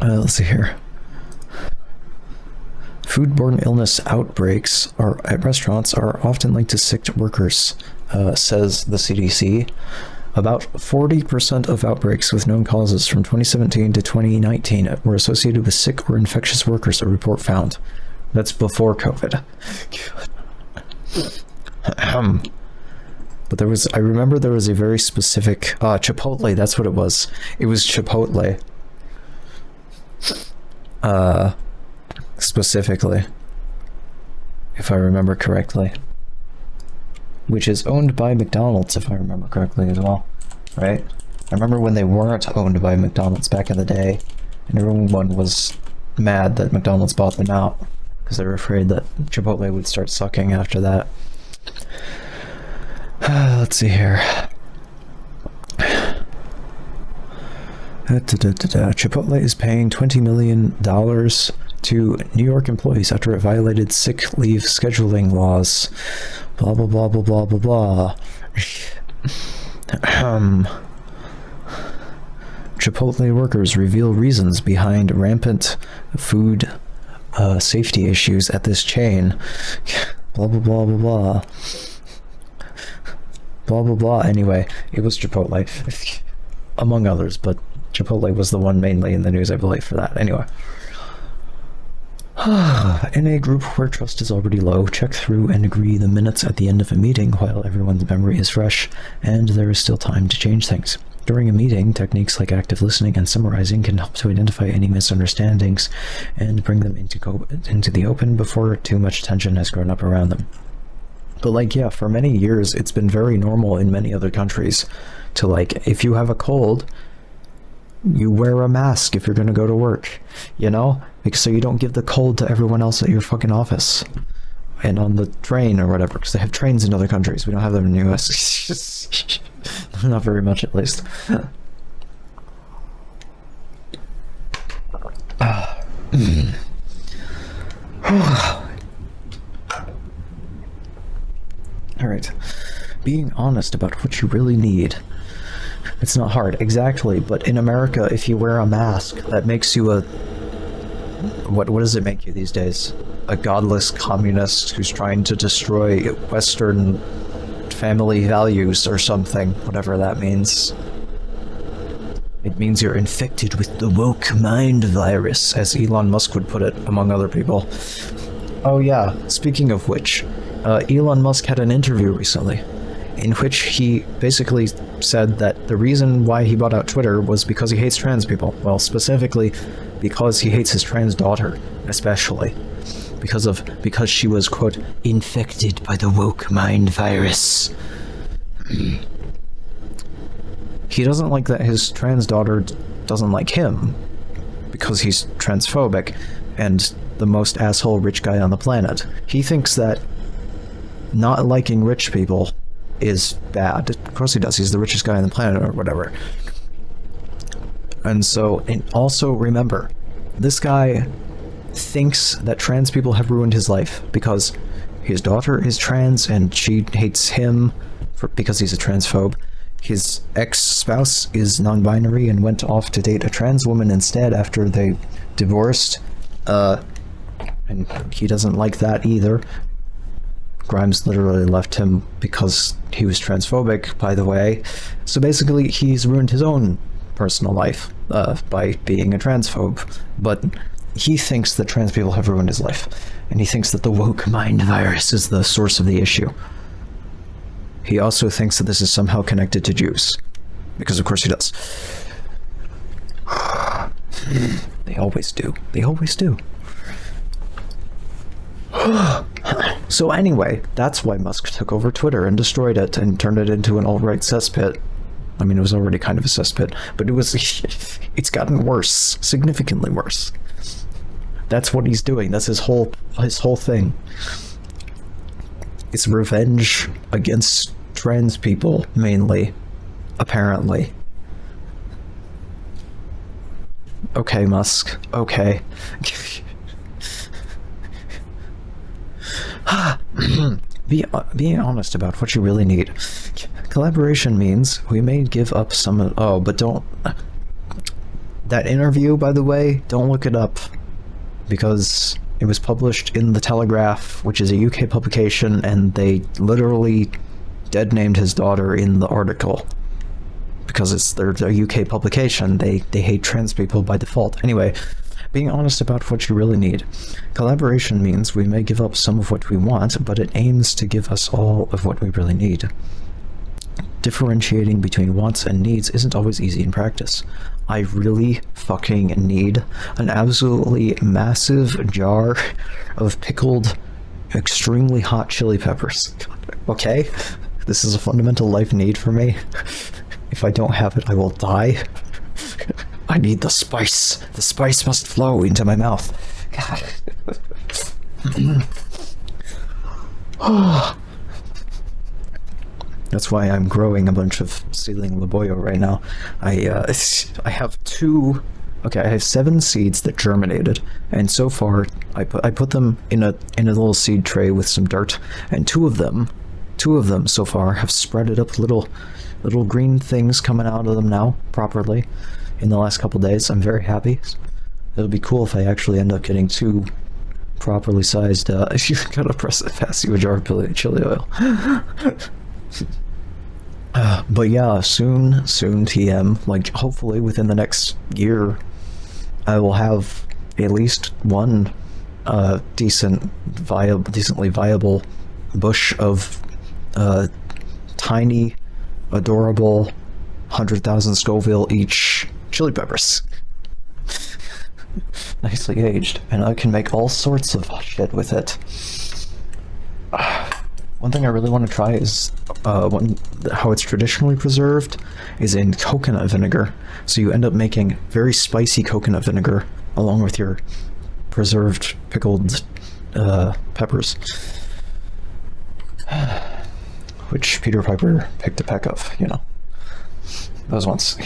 let's see here. Foodborne illness outbreaks at restaurants are often linked to sick workers, says the CDC. About 40% of outbreaks with known causes from 2017 to 2019 were associated with sick or infectious workers, a report found. That's before COVID. But I remember there was a very specific, Chipotle, that's what it was. It was Chipotle. Specifically, if I remember correctly, which is owned by McDonald's, if I remember correctly as well, right? I remember when they weren't owned by McDonald's back in the day, and everyone was mad that McDonald's bought them out because they were afraid that Chipotle would start sucking after that. Let's see here. Chipotle is paying $20 million to New York employees after it violated sick leave scheduling laws. Blah, blah, blah, blah, blah, blah, blah. Chipotle workers reveal reasons behind rampant food safety issues at this chain. Blah, blah, blah, blah, blah. Blah, blah, blah. Anyway, it was Chipotle. Among others, but Chipotle was the one mainly in the news, I believe, for that. Anyway. In a group where trust is already low, check through and agree the minutes at the end of a meeting while everyone's memory is fresh and there is still time to change things. During a meeting, techniques like active listening and summarizing can help to identify any misunderstandings and bring them into the open before too much tension has grown up around them. But like, yeah, for many years, it's been very normal in many other countries to, like, if you have a cold, you wear a mask if you're going to go to work, you know? Like, so you don't give the cold to everyone else at your fucking office and on the train or whatever, because they have trains in other countries. We don't have them in the US. Not very much, at least. Alright. Being honest about what you really need. It's not hard, exactly, but in America, if you wear a mask, that makes you a... What does it make you these days? A godless communist who's trying to destroy Western family values or something, whatever that means. It means you're infected with the woke mind virus, as Elon Musk would put it, among other people. Oh yeah, speaking of which, Elon Musk had an interview recently in which he basically said that the reason why he bought out Twitter was because he hates trans people. Well, specifically because he hates his trans daughter, especially. Because she was, quote, infected by the woke mind virus. He doesn't like that his trans daughter doesn't like him because he's transphobic and the most asshole rich guy on the planet. He thinks that not liking rich people is bad. Of course he does. He's the richest guy on the planet or whatever. And so, and also remember, this guy thinks that trans people have ruined his life because his daughter is trans and she hates him because he's a transphobe. His ex-spouse is non-binary and went off to date a trans woman instead after they divorced. And he doesn't like that either. Grimes literally left him because he was transphobic, by the way. So basically, he's ruined his own personal life by being a transphobe. But he thinks that trans people have ruined his life. And he thinks that the woke mind virus is the source of the issue. He also thinks that this is somehow connected to Jews. Because of course he does. They always do. They always do. So anyway, that's why Musk took over Twitter and destroyed it and turned it into an alt-right cesspit. I mean, it was already kind of a cesspit, but it's gotten worse, significantly worse. That's what he's doing. That's his whole thing. It's revenge against trans people, mainly, apparently. Okay, Musk. Okay. Being honest about what you really need. Collaboration means we may give up some of... Oh, but don't... That interview, by the way, don't look it up. Because it was published in The Telegraph, which is a UK publication, and they literally dead-named his daughter in the article. Because they're a UK publication, they hate trans people by default. Anyway, being honest about what you really need. Collaboration means we may give up some of what we want, but it aims to give us all of what we really need. Differentiating between wants and needs isn't always easy in practice. I really fucking need an absolutely massive jar of pickled, extremely hot chili peppers. Okay? This is a fundamental life need for me. If I don't have it, I will die. I need the spice. The spice must flow into my mouth. God. That's why I'm growing a bunch of ceiling laboyo right now. I have two... Okay, I have 7 seeds that germinated, and so far I put them in a little seed tray with some dirt, and two of them so far have spreaded up little green things coming out of them now properly in the last couple days. I'm very happy. It'll be cool if I actually end up getting 2 properly sized if you gotta pass you a jar of chili oil. But yeah, soon TM, like hopefully within the next year, I will have at least one decently viable bush of tiny, adorable 100,000 Scoville each chili peppers. Nicely aged, and I can make all sorts of shit with it. One thing I really want to try is how it's traditionally preserved is in coconut vinegar. So you end up making very spicy coconut vinegar along with your preserved pickled peppers, which Peter Piper picked a peck of, you know. Those ones.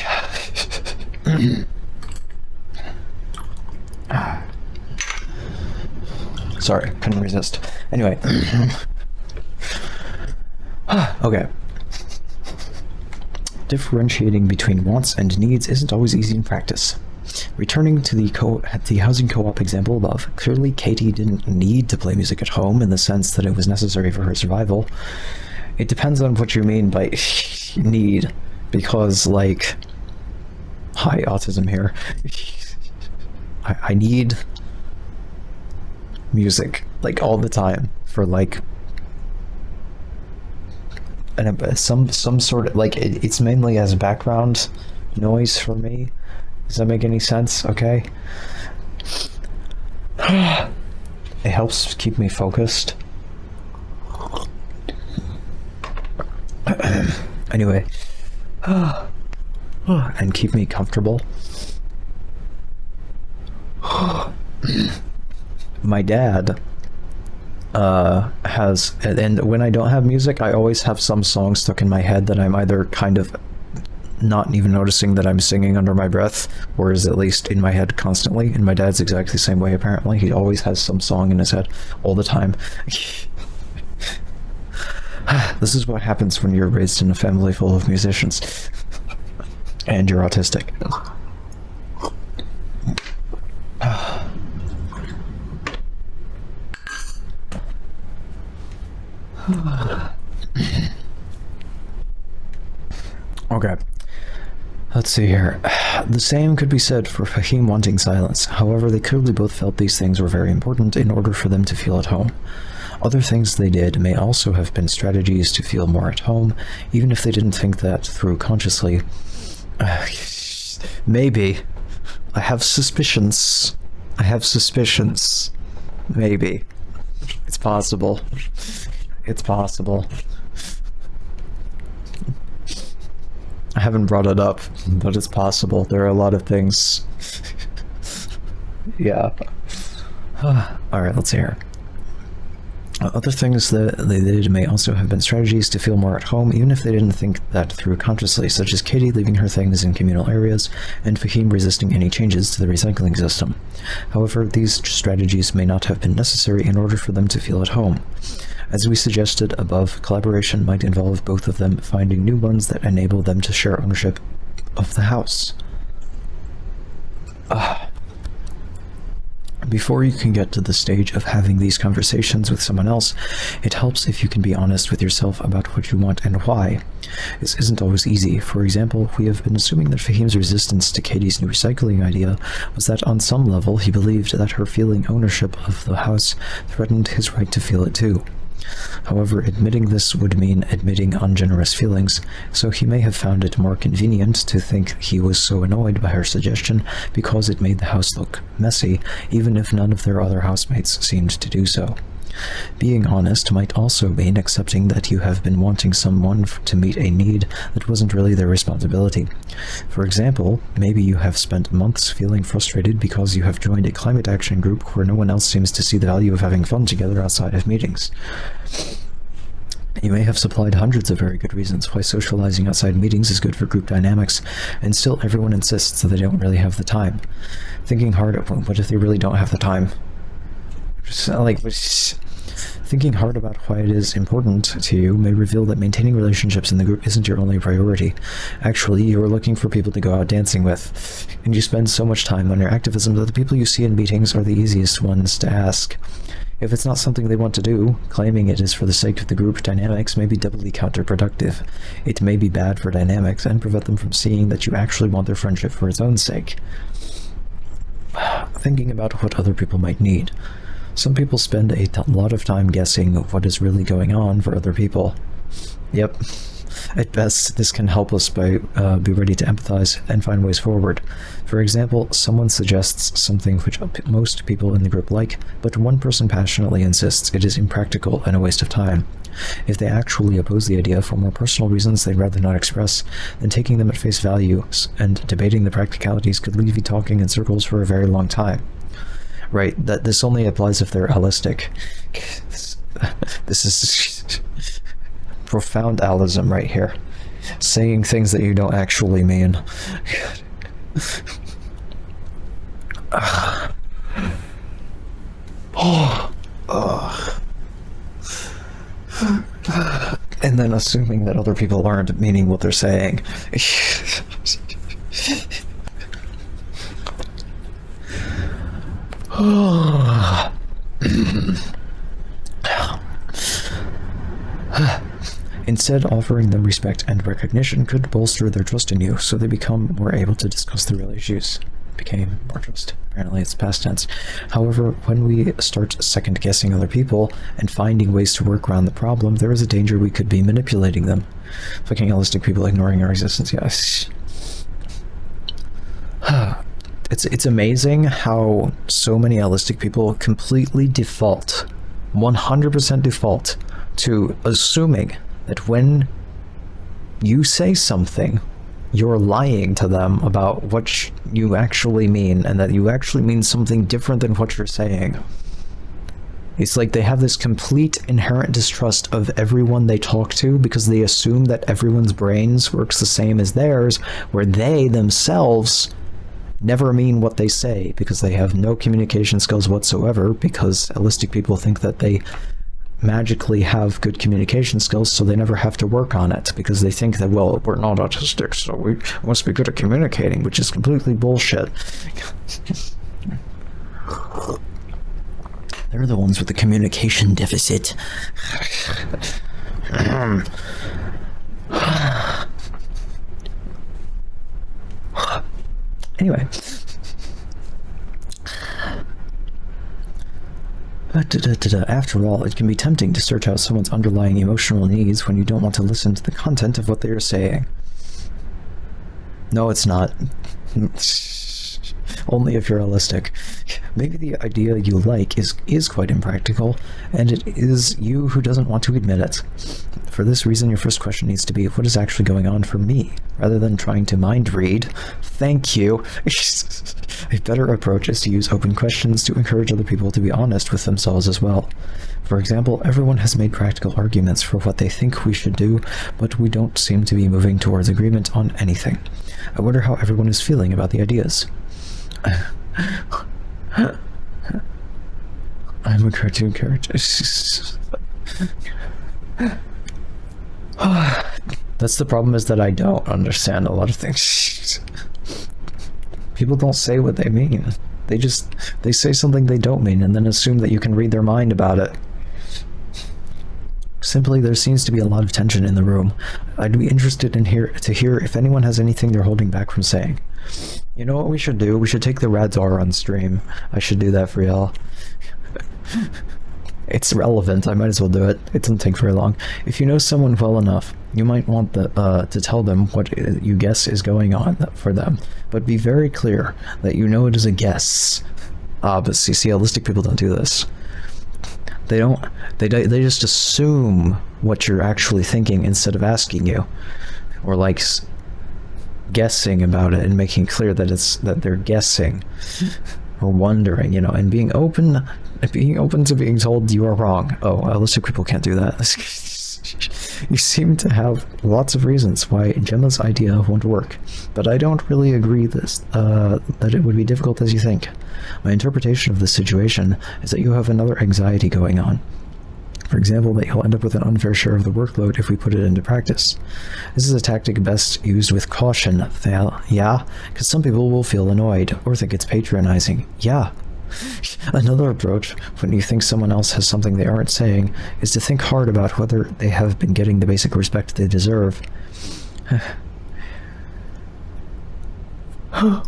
Sorry, couldn't resist. Anyway. Okay. Differentiating between wants and needs isn't always easy in practice. Returning to the housing co-op example above, clearly Katie didn't need to play music at home in the sense that it was necessary for her survival. It depends on what you mean by need, because, like, hi, autism here. I need music, like, all the time for, like, some sort of, like, it's mainly as background noise for me. Does that make any sense? Okay. It helps keep me focused. Anyway. And keep me comfortable. My dad has, and when I don't have music, I always have some song stuck in my head that I'm either kind of not even noticing that I'm singing under my breath, or is at least in my head constantly. And my dad's exactly the same way, apparently. He always has some song in his head all the time. This is what happens when you're raised in a family full of musicians. And you're autistic. Okay. Let's see here. The same could be said for Fahim wanting silence. However, they clearly both felt these things were very important in order for them to feel at home. Other things they did may also have been strategies to feel more at home, even if they didn't think that through consciously. Maybe. I have suspicions. Maybe. It's possible. It's possible. I haven't brought it up, but it's possible. There are a lot of things. Yeah. Alright, let's see here. Other things that they did may also have been strategies to feel more at home, even if they didn't think that through consciously, such as Katie leaving her things in communal areas, and Fahim resisting any changes to the recycling system. However, these strategies may not have been necessary in order for them to feel at home. As we suggested above, collaboration might involve both of them finding new ones that enable them to share ownership of the house. Before you can get to the stage of having these conversations with someone else, it helps if you can be honest with yourself about what you want and why. This isn't always easy. For example, we have been assuming that Fahim's resistance to Katie's new recycling idea was that on some level he believed that her feeling ownership of the house threatened his right to feel it too. However, admitting this would mean admitting ungenerous feelings, so he may have found it more convenient to think he was so annoyed by her suggestion because it made the house look messy, even if none of their other housemates seemed to do so. Being honest might also mean accepting that you have been wanting someone to meet a need that wasn't really their responsibility. For example, maybe you have spent months feeling frustrated because you have joined a climate action group where no one else seems to see the value of having fun together outside of meetings. You may have supplied hundreds of very good reasons why socializing outside meetings is good for group dynamics, and still everyone insists that they don't really have the time. Thinking hard at what if they really don't have the time? Thinking hard about why it is important to you may reveal that maintaining relationships in the group isn't your only priority. Actually, you are looking for people to go out dancing with, and you spend so much time on your activism that the people you see in meetings are the easiest ones to ask. If it's not something they want to do, claiming it is for the sake of the group dynamics may be doubly counterproductive. It may be bad for dynamics and prevent them from seeing that you actually want their friendship for its own sake. Thinking about what other people might need. Some people spend a lot of time guessing what is really going on for other people. Yep. At best, this can help us by be ready to empathize and find ways forward. For example, someone suggests something which most people in the group like, but one person passionately insists it is impractical and a waste of time. If they actually oppose the idea for more personal reasons they'd rather not express, then taking them at face value and debating the practicalities could leave you talking in circles for a very long time. Right, that this only applies if they're allistic. This is profound allism right here. Saying things that you don't actually mean. And then assuming that other people aren't meaning what they're saying. Instead, offering them respect and recognition could bolster their trust in you, so they become more able to discuss the real issues. Became more trust. Apparently it's past tense. However, when we start second-guessing other people and finding ways to work around the problem, there is a danger we could be manipulating them. Fucking allistic people ignoring our existence, yes. It's amazing how so many allistic people completely default, 100% default, to assuming that when you say something, you're lying to them about what you actually mean, and that you actually mean something different than what you're saying. It's like they have this complete inherent distrust of everyone they talk to because they assume that everyone's brains works the same as theirs, where they themselves never mean what they say because they have no communication skills whatsoever, because allistic people think that they magically have good communication skills, so they never have to work on it because they think that, well, we're not autistic, so we must be good at communicating, which is completely bullshit. They're the ones with the communication deficit. Anyway. After all, it can be tempting to search out someone's underlying emotional needs when you don't want to listen to the content of what they are saying. No, it's not. Only if you're realistic. Maybe the idea you like is quite impractical, and it is you who doesn't want to admit it. For this reason, your first question needs to be, what is actually going on for me? Rather than trying to mind read. Thank you. A better approach is to use open questions to encourage other people to be honest with themselves as well. For example, everyone has made practical arguments for what they think we should do, but we don't seem to be moving towards agreement on anything. I wonder how everyone is feeling about the ideas. I'm a cartoon character. That's the problem, is that I don't understand a lot of things. People don't say what they mean. They say something they don't mean and then assume that you can read their mind about it. Simply, there seems to be a lot of tension in the room. I'd be interested to hear if anyone has anything they're holding back from saying. You know what we should do? We should take the Radzar on stream. I should do that for y'all. It's relevant. I might as well do it. It doesn't take very long. If you know someone well enough, you might want to tell them what you guess is going on for them. But be very clear that you know it is a guess. But see, allistic people don't do this. They don't. They just assume what you're actually thinking instead of asking you, or like guessing about it and making clear that they're guessing or wondering, you know, and being open to being told you are wrong. Oh, allistic people can't do that. You seem to have lots of reasons why Gemma's idea won't work, but I don't really agree that it would be difficult as you think. My interpretation of the situation is that you have another anxiety going on. For example, that you'll end up with an unfair share of the workload if we put it into practice. This is a tactic best used with caution. Yeah, because some people will feel annoyed or think it's patronizing. Yeah. Another approach, when you think someone else has something they aren't saying, is to think hard about whether they have been getting the basic respect they deserve. Let's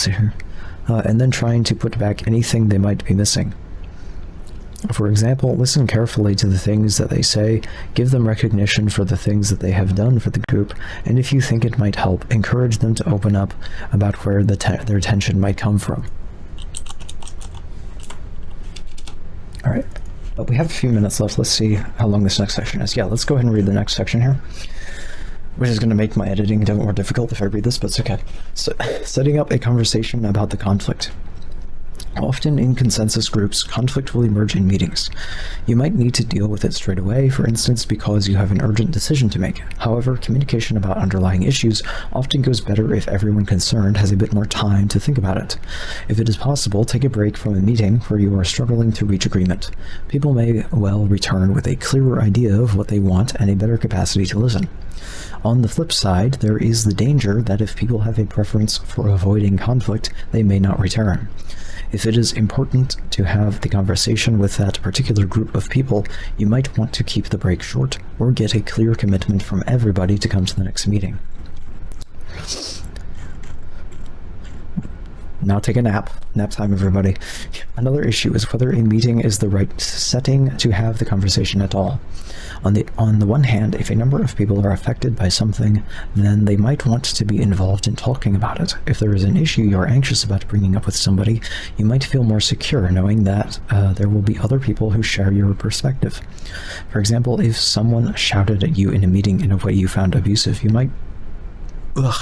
see here. And then trying to put back anything they might be missing. For example, listen carefully to the things that they say, give them recognition for the things that they have done for the group, and if you think it might help, encourage them to open up about where their tension might come from. Alright, but we have a few minutes left. Let's see how long this next section is. Yeah, let's go ahead and read the next section here, which is going to make my editing more difficult if I read this, but it's okay. So, setting up a conversation about the conflict. Often in consensus groups, conflict will emerge in meetings. You might need to deal with it straight away, for instance, because you have an urgent decision to make. However, communication about underlying issues often goes better if everyone concerned has a bit more time to think about it. If it is possible, take a break from a meeting where you are struggling to reach agreement. People may well return with a clearer idea of what they want and a better capacity to listen. On the flip side, there is the danger that if people have a preference for avoiding conflict, they may not return. If it is important to have the conversation with that particular group of people, you might want to keep the break short or get a clear commitment from everybody to come to the next meeting. Now take a nap. Nap time, everybody. Another issue is whether a meeting is the right setting to have the conversation at all. On the one hand, if a number of people are affected by something, then they might want to be involved in talking about it. If there is an issue you're anxious about bringing up with somebody, you might feel more secure knowing that there will be other people who share your perspective. For example, if someone shouted at you in a meeting in a way you found abusive, you might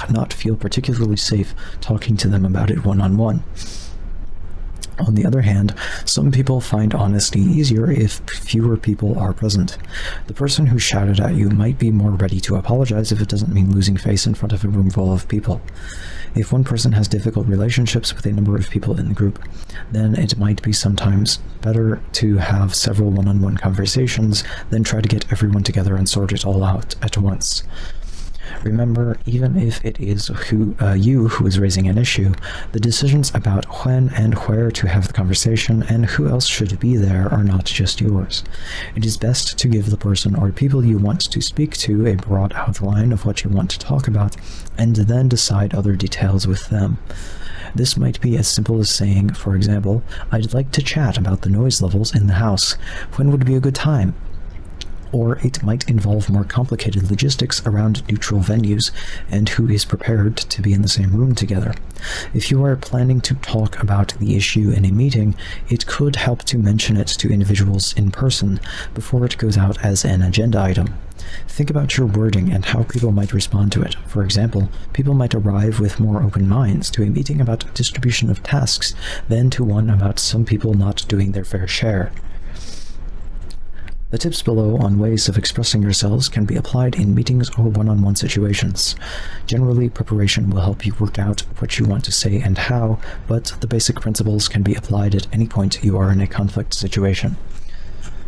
not feel particularly safe talking to them about it one-on-one. On the other hand, some people find honesty easier if fewer people are present. The person who shouted at you might be more ready to apologize if it doesn't mean losing face in front of a room full of people. If one person has difficult relationships with a number of people in the group, then it might be sometimes better to have several one-on-one conversations than try to get everyone together and sort it all out at once. Remember, even if it is you who is raising an issue, the decisions about when and where to have the conversation and who else should be there are not just yours. It is best to give the person or people you want to speak to a broad outline of what you want to talk about, and then decide other details with them. This might be as simple as saying, for example, "I'd like to chat about the noise levels in the house. When would be a good time?" Or it might involve more complicated logistics around neutral venues and who is prepared to be in the same room together. If you are planning to talk about the issue in a meeting, it could help to mention it to individuals in person before it goes out as an agenda item. Think about your wording and how people might respond to it. For example, people might arrive with more open minds to a meeting about distribution of tasks than to one about some people not doing their fair share. The tips below on ways of expressing yourselves can be applied in meetings or one-on-one situations. Generally, preparation will help you work out what you want to say and how, but the basic principles can be applied at any point you are in a conflict situation.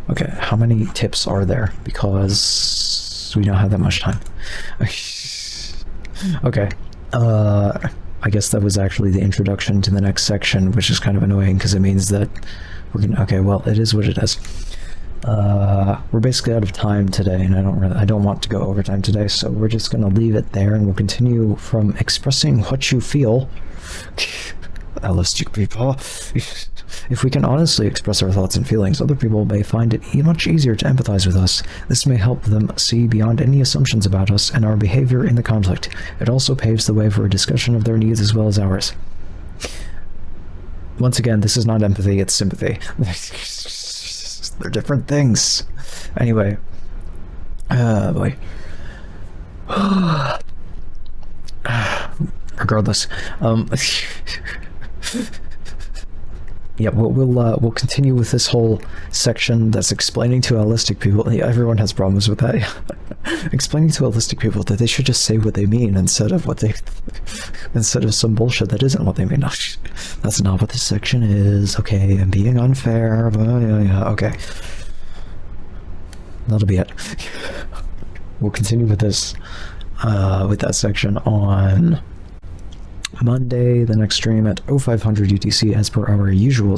Okay, how many tips are there? Because we don't have that much time. Okay, I guess that was actually the introduction to the next section, which is kind of annoying because it means that we're gonna, okay, well, it is what it is. We're basically out of time today, and I don't want to go overtime today, so we're just gonna leave it there, and we'll continue from expressing what you feel. Realistic people. If we can honestly express our thoughts and feelings, other people may find it much easier to empathize with us. This may help them see beyond any assumptions about us and our behavior in the conflict. It also paves the way for a discussion of their needs as well as ours. Once again, this is not empathy, it's sympathy. They're different things. Anyway. Boy. Regardless. Yeah, we'll continue with this whole section that's explaining to allistic people. Yeah, everyone has problems with that. Explaining to allistic people that they should just say what they mean instead of some bullshit that isn't what they mean. No, that's not what this section is. Okay, I'm being unfair. But yeah, okay. That'll be it. We'll continue with this, with that section on Monday, the next stream at 0500 UTC as per our usual